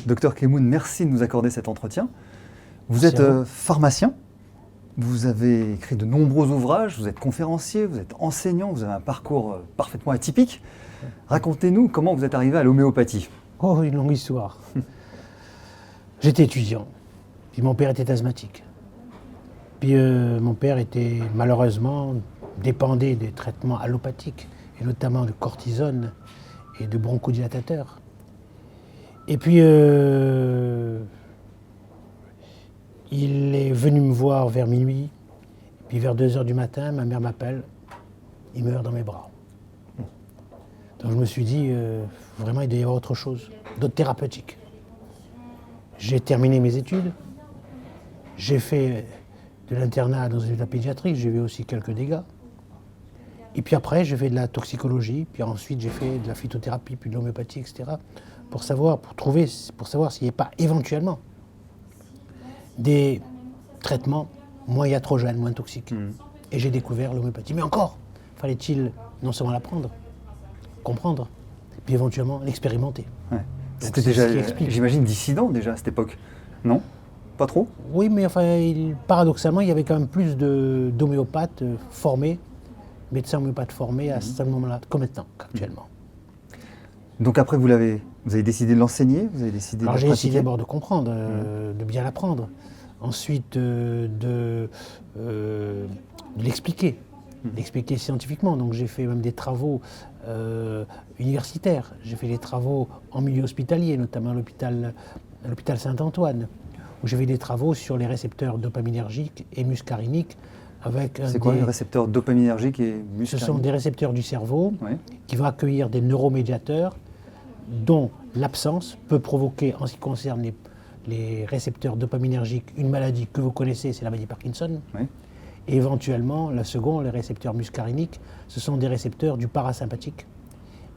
Docteur Kemoun, merci de nous accorder cet entretien. Vous Merci êtes pharmacien, vous avez écrit de nombreux ouvrages, vous êtes conférencier, vous êtes enseignant, vous avez un parcours parfaitement atypique. Racontez-nous comment vous êtes arrivé à l'homéopathie. Oh, une longue histoire. J'étais étudiant, puis mon père était asthmatique. Puis mon père était malheureusement dépendait des traitements allopathiques, et notamment de cortisone et de bronchodilatateurs. Et puis il est venu me voir vers minuit, puis vers 2h du matin, ma mère m'appelle, il meurt dans mes bras. Donc je me suis dit, vraiment il doit y avoir autre chose, d'autres thérapeutiques. J'ai terminé mes études, j'ai fait de l'internat dans une état pédiatrique, j'ai vu aussi quelques dégâts. Et puis après, j'ai fait de la toxicologie, puis ensuite j'ai fait de la phytothérapie, puis de l'homéopathie, etc. pour savoir s'il n'y a pas éventuellement des traitements moins iatrogènes, moins toxiques. Et j'ai découvert l'homéopathie. Mais encore, fallait-il non seulement l'apprendre, comprendre, puis éventuellement l'expérimenter. Ouais. C'était déjà, j'imagine, dissident déjà à cette époque, non? Pas trop? Oui, mais enfin, paradoxalement, il y avait quand même plus d'homéopathes formés, médecins homéopathes formés à ce moment-là, comme maintenant, actuellement. Donc après, vous avez décidé de l'enseigner, vous avez décidé Alors de j'ai pratiquer. décidé d'abord de comprendre, de bien l'apprendre. Ensuite, de l'expliquer, l'expliquer scientifiquement. Donc j'ai fait même des travaux universitaires. J'ai fait des travaux en milieu hospitalier, notamment à l'hôpital Saint-Antoine, où j'ai fait des travaux sur les récepteurs dopaminergiques et muscariniques. C'est quoi les récepteurs dopaminergiques et muscariniques? Ce sont des récepteurs du cerveau qui vont accueillir des neuromédiateurs dont l'absence peut provoquer, en ce qui concerne les récepteurs dopaminergiques, une maladie que vous connaissez, c'est la maladie Parkinson. Et éventuellement, la seconde, les récepteurs muscariniques, ce sont des récepteurs du parasympathique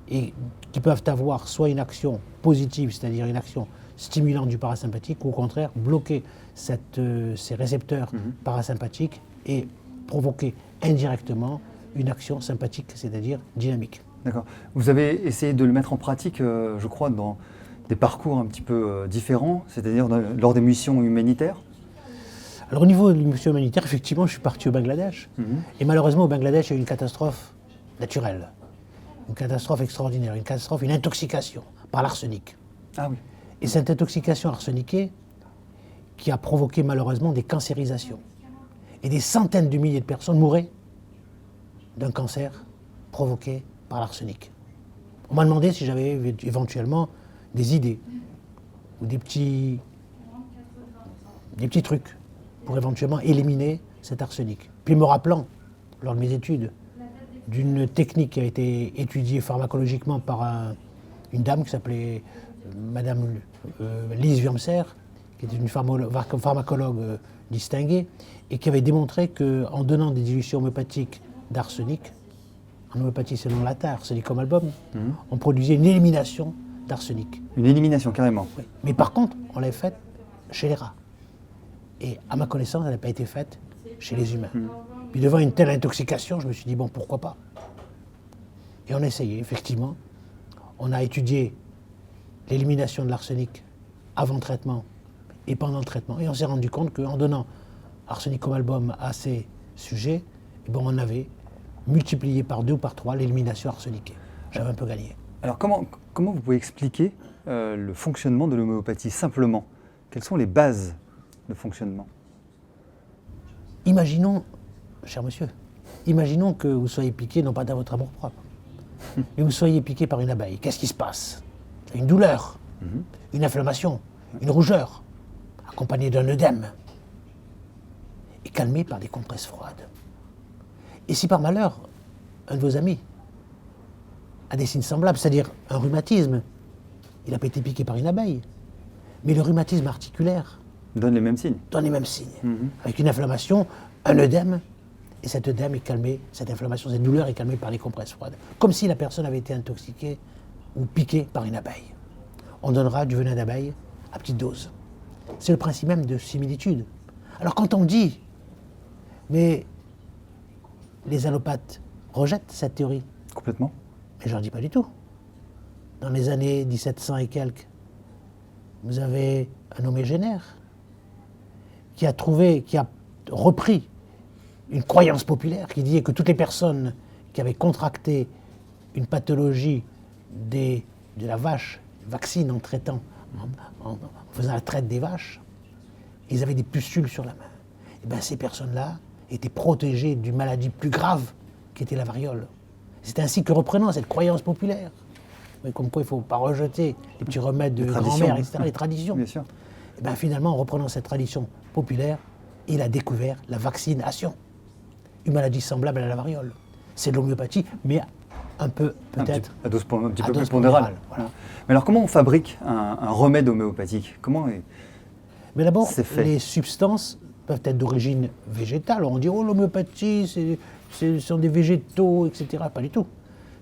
et qui peuvent avoir soit une action positive, c'est-à-dire une action stimulante du parasympathique, ou au contraire, bloquer ces récepteurs parasympathiques et provoquer indirectement une action sympathique, c'est-à-dire dynamique. D'accord. Vous avez essayé de le mettre en pratique, je crois, dans des parcours un petit peu différents, c'est-à-dire lors des missions humanitaires? Alors au niveau des missions humanitaires, effectivement, je suis parti au Bangladesh. Et malheureusement, au Bangladesh, il y a eu une catastrophe naturelle. Une catastrophe extraordinaire, une intoxication par l'arsenic. Ah oui. Et cette intoxication arseniquée qui a provoqué malheureusement des cancérisations. Et des centaines de milliers de personnes mouraient d'un cancer provoqué par l'arsenic. On m'a demandé si j'avais éventuellement des idées ou des petits trucs pour éventuellement éliminer cet arsenic. Puis me rappelant, lors de mes études, d'une technique qui a été étudiée pharmacologiquement par une dame qui s'appelait Madame Lise Wurmser, qui était une pharmacologue distinguée, et qui avait démontré qu'en donnant des dilutions homéopathiques d'arsenic, en homéopathie c'est le nom latin, arsenicum album, on produisait une élimination d'arsenic. Une élimination, carrément. Oui. Mais par contre, on l'avait faite chez les rats. Et à ma connaissance, elle n'a pas été faite chez les humains. Puis devant une telle intoxication, je me suis dit, bon, pourquoi pas? Et on a essayé, effectivement. On a étudié l'élimination de l'arsenic avant le traitement et pendant le traitement. Et on s'est rendu compte qu'en donnant arsenicum album à ces sujets, eh ben, on avait multiplié par 2 ou par 3 l'élimination arseniquée. J'avais un peu gagné. Alors comment vous pouvez expliquer le fonctionnement de l'homéopathie simplement? Quelles sont les bases de fonctionnement? Imaginons, cher monsieur, imaginons que vous soyez piqué, non pas dans votre amour-propre, mais vous soyez piqué par une abeille. Qu'est-ce qui se passe? Une douleur, une inflammation, une rougeur, accompagnée d'un œdème, et calmée par des compresses froides. Et si par malheur, un de vos amis a des signes semblables, c'est-à-dire un rhumatisme, il n'a pas été piqué par une abeille, mais le rhumatisme articulaire donne les mêmes signes. Donne les mêmes signes. Avec une inflammation, un œdème, et cet œdème est calmé, cette inflammation, cette douleur est calmée par les compresses froides. Comme si la personne avait été intoxiquée ou piquée par une abeille. On donnera du venin d'abeille à petite dose. C'est le principe même de similitude. Alors quand on dit, mais les allopathes rejettent cette théorie. Complètement. Mais je n'en dis pas du tout. Dans les années 1700 et quelques, vous avez un nommé Jenner qui a repris une croyance populaire qui disait que toutes les personnes qui avaient contracté une pathologie de la vache, vaccine en traitant, en faisant la traite des vaches, ils avaient des pustules sur la main. Et bien ces personnes-là étaient protégées d'une maladie plus grave qui était la variole. C'est ainsi que reprenant cette croyance populaire, mais comme quoi il ne faut pas rejeter les petits remèdes de grand-mère, etc., les traditions. Bien sûr. Et bien finalement, en reprenant cette tradition populaire, il a découvert la vaccination, une maladie semblable à la variole. C'est de l'homéopathie, mais un peu, peut-être, un petit peu dose plus pondérale. voilà. Mais alors, comment on fabrique un remède homéopathique? Mais d'abord, c'est fait? les substances peuvent être d'origine végétale. On dit, oh, l'homéopathie, ce sont des végétaux, etc. Pas du tout.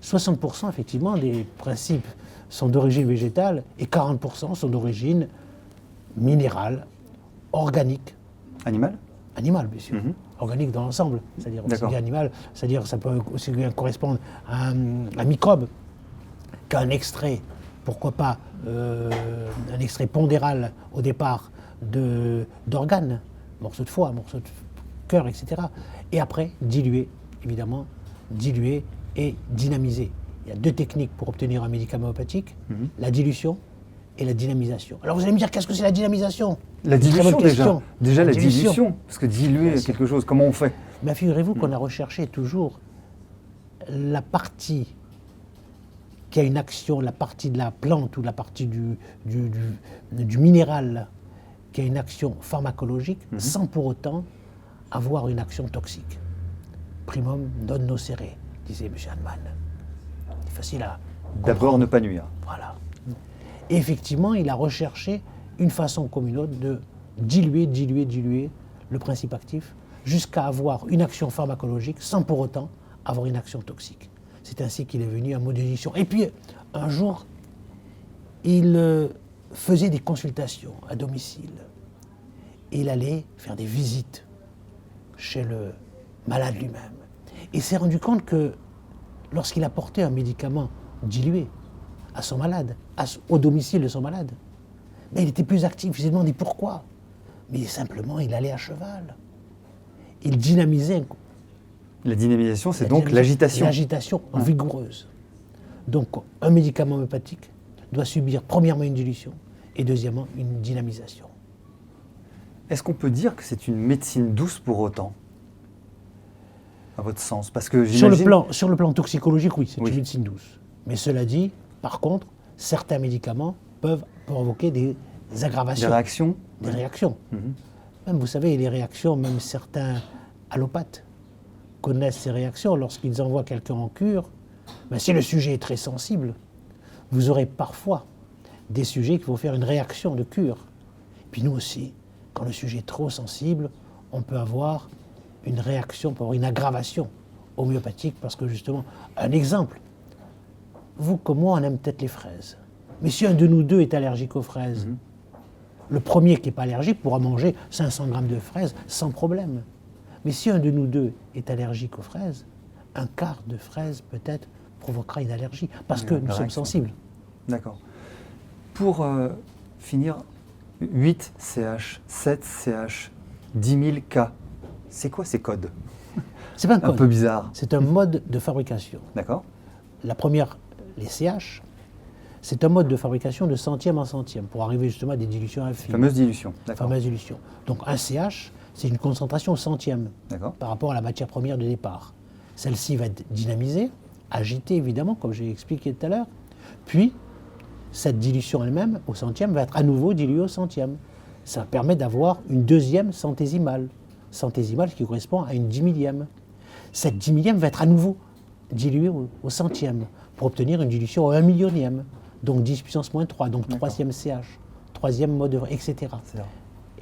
60% effectivement des principes sont d'origine végétale et 40% sont d'origine minérale, organique. Animal? Animal, bien sûr. Organique dans l'ensemble, c'est-à-dire aussi bien animal, c'est-à-dire ça peut aussi bien correspondre à un microbe qu'à un extrait, pourquoi pas un extrait pondéral au départ d'organes, morceaux de foie, morceaux de cœur, etc. Et après, diluer, évidemment, diluer et dynamiser. Il y a deux techniques pour obtenir un médicament homéopathique, la dilution et la dynamisation. Alors vous allez me dire, qu'est-ce que c'est la dynamisation? La dilution déjà la dilution, parce que diluer quelque chose, comment on fait? Ben, figurez-vous qu'on a recherché toujours la partie qui a une action, la partie de la plante ou la partie du minéral qui a une action pharmacologique sans pour autant avoir une action toxique. Primum non nocere, disait M. Hahnemann. C'est facile à comprendre. D'abord ne pas nuire. Voilà. Et effectivement, il a recherché une façon comme une autre de diluer le principe actif jusqu'à avoir une action pharmacologique sans pour autant avoir une action toxique. C'est ainsi qu'il est venu à modélisation. Et puis, un jour, il faisait des consultations à domicile. Et il allait faire des visites chez le malade lui-même. Et il s'est rendu compte que lorsqu'il apportait un médicament dilué à son malade, au domicile de son malade, mais il était plus actif. Il s'est demandé pourquoi. Mais simplement, il allait à cheval. Il dynamisait. La dynamisation, c'est donc l'agitation. L'agitation vigoureuse. Donc, un médicament homéopathique doit subir premièrement une dilution et deuxièmement une dynamisation. Est-ce qu'on peut dire que c'est une médecine douce pour autant, à votre sens? Parce que sur le plan toxicologique, oui, c'est une médecine douce. Mais cela dit, par contre, certains médicaments peuvent provoquer des aggravations. Des réactions. Même, vous savez, les réactions, même certains allopathes connaissent ces réactions lorsqu'ils envoient quelqu'un en cure. Ben, si le sujet est très sensible, vous aurez parfois des sujets qui vont faire une réaction de cure. Puis nous aussi, quand le sujet est trop sensible, on peut avoir une réaction, pour une aggravation homéopathique, parce que justement, un exemple, vous comme moi, on aime peut-être les fraises. Mais si un de nous deux est allergique aux fraises, le premier qui n'est pas allergique pourra manger 500 grammes de fraises sans problème. Mais si un de nous deux est allergique aux fraises, un quart de fraises peut-être provoquera une allergie, parce que nous sommes sensibles. D'accord. Pour finir, 8 CH, 7 CH, 10 000 K, c'est quoi ces codes? C'est pas un code. Un peu bizarre. C'est un mode de fabrication. D'accord. La première, les CH, c'est un mode de fabrication de centième en centième pour arriver justement à des dilutions infimes. Fameuse dilution. D'accord. Fameuse dilution. Donc un CH, c'est une concentration centième par rapport à la matière première de départ. Celle-ci va être dynamisée, agitée évidemment, comme j'ai expliqué tout à l'heure. Puis, cette dilution elle-même, au centième, va être à nouveau diluée au centième. Ça permet d'avoir une deuxième centésimale. Centésimale qui correspond à une 10 millième. Cette 10 millième va être à nouveau diluée au centième pour obtenir une dilution au 1 millionième. Donc 10 puissance moins 3, donc troisième CH, troisième mode, etc.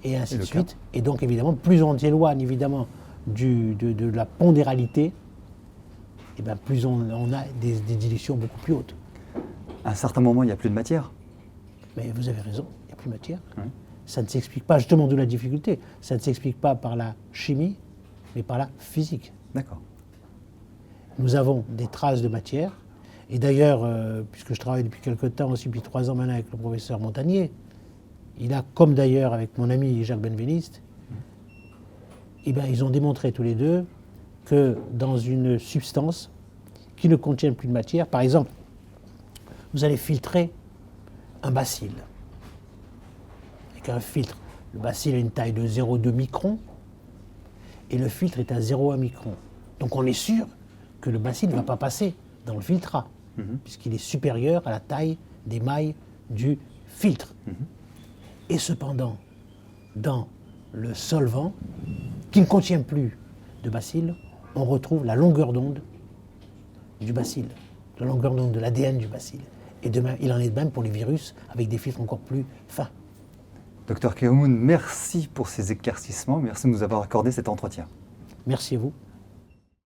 Et ainsi de suite. Et donc évidemment, plus on s'éloigne évidemment de la pondéralité, et bien plus on a des dilutions beaucoup plus hautes. À un certain moment, il n'y a plus de matière. Mais vous avez raison, il n'y a plus de matière. Ça ne s'explique pas, justement d'où la difficulté, ça ne s'explique pas par la chimie, mais par la physique. D'accord. Nous avons des traces de matière, et d'ailleurs, puisque je travaille depuis quelque temps aussi, depuis 3 ans maintenant avec le professeur Montagnier, il a, comme d'ailleurs avec mon ami Jacques Benveniste, eh ben, ils ont démontré tous les deux que dans une substance qui ne contient plus de matière, par exemple, vous allez filtrer un bacille avec un filtre. Le bacille a une taille de 0,2 micron et le filtre est à 0,1 micron. Donc on est sûr que le bacille ne va pas passer dans le filtrat, puisqu'il est supérieur à la taille des mailles du filtre. Et cependant, dans le solvant, qui ne contient plus de bacille, on retrouve la longueur d'onde du bacille, la longueur d'onde de l'ADN du bacille. Et demain, il en est de même pour les virus avec des filtres encore plus fins. Docteur Keomoun, merci pour ces éclaircissements, merci de nous avoir accordé cet entretien. Merci à vous.